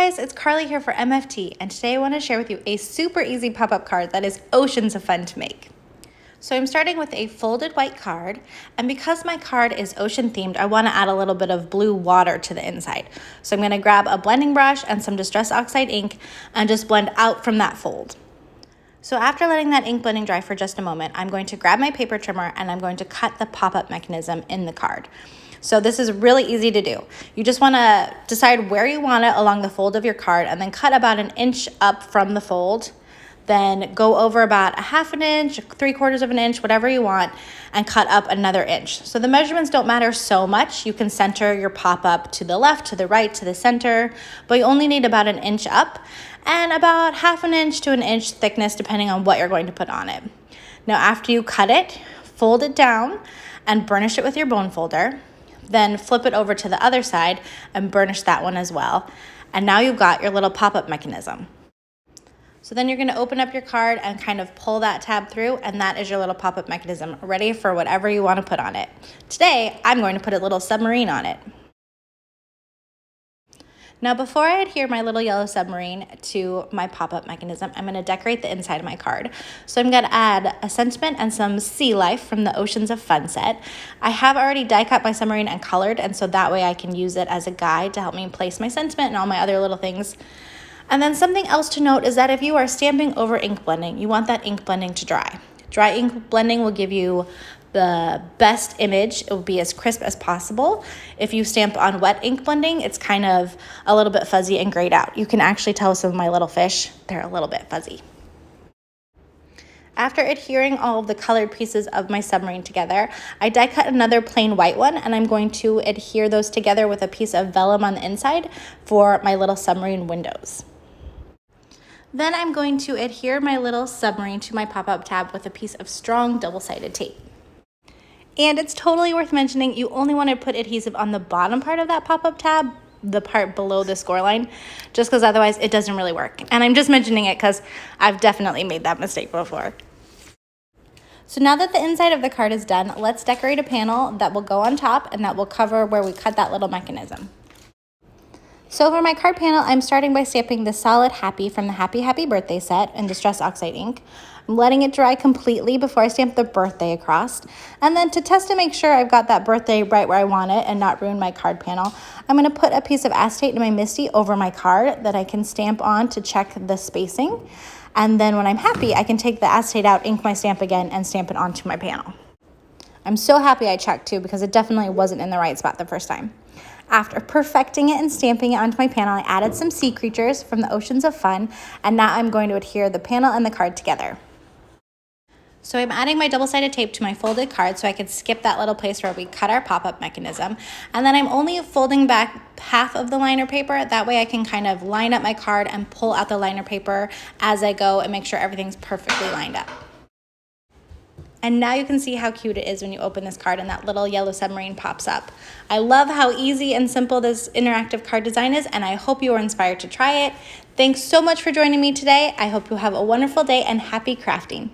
guys, it's Carly here for MFT, and today I want to share with you a super easy pop-up card that is oceans of fun to make. So I'm starting with a folded white card, and because my card is ocean themed, I want to add a little bit of blue water to the inside. So I'm going to grab a blending brush and some Distress Oxide ink and just blend out from that fold. So after letting that ink blending dry for just a moment, I'm going to grab my paper trimmer and I'm going to cut the pop-up mechanism in the card. So this is really easy to do. You just want to decide where you want it along the fold of your card and then cut about an inch up from the fold. Then go over about a half an inch, 3/4 of an inch, whatever you want, and cut up another inch. So the measurements don't matter so much. You can center your pop-up to the left, to the right, to the center, but you only need about an inch up and about half an inch to an inch thickness depending on what you're going to put on it. Now after you cut it, fold it down and burnish it with your bone folder. Then flip it over to the other side and burnish that one as well. And now you've got your little pop-up mechanism. So then you're going to open up your card and kind of pull that tab through, and that is your little pop-up mechanism ready for whatever you want to put on it. Today, I'm going to put a little submarine on it. Now before I adhere my little yellow submarine to my pop-up mechanism, I'm going to decorate the inside of my card. So I'm going to add a sentiment and some sea life from the Oceans of Fun set. I have already die cut my submarine and colored, and so that way I can use it as a guide to help me place my sentiment and all my other little things. And then something else to note is that if you are stamping over ink blending, you want that ink blending to dry. Dry ink blending will give you the best image. It will be as crisp as possible. If you stamp on wet ink blending, it's kind of a little bit fuzzy and grayed out. You can actually tell some of my little fish, they're a little bit fuzzy. After adhering all of the colored pieces of my submarine together, I die cut another plain white one, and I'm going to adhere those together with a piece of vellum on the inside for my little submarine windows. Then I'm going to adhere my little submarine to my pop-up tab with a piece of strong double-sided tape. And it's totally worth mentioning, you only want to put adhesive on the bottom part of that pop-up tab, the part below the score line, just because otherwise it doesn't really work. And I'm just mentioning it because I've definitely made that mistake before. So now that the inside of the card is done, let's decorate a panel that will go on top and that will cover where we cut that little mechanism. So for my card panel, I'm starting by stamping the solid Happy from the Happy Happy Birthday set in Distress Oxide ink. I'm letting it dry completely before I stamp the birthday across. And then to test to make sure I've got that birthday right where I want it and not ruin my card panel, I'm going to put a piece of acetate in my MISTI over my card that I can stamp on to check the spacing. And then when I'm happy, I can take the acetate out, ink my stamp again, and stamp it onto my panel. I'm so happy I checked too because it definitely wasn't in the right spot the first time. After perfecting it and stamping it onto my panel, I added some sea creatures from the Oceans of Fun, and now I'm going to adhere the panel and the card together. So I'm adding my double-sided tape to my folded card so I can skip that little place where we cut our pop-up mechanism. And then I'm only folding back half of the liner paper. That way I can kind of line up my card and pull out the liner paper as I go and make sure everything's perfectly lined up. And now you can see how cute it is when you open this card and that little yellow submarine pops up. I love how easy and simple this interactive card design is, and I hope you are inspired to try it. Thanks so much for joining me today. I hope you have a wonderful day and happy crafting.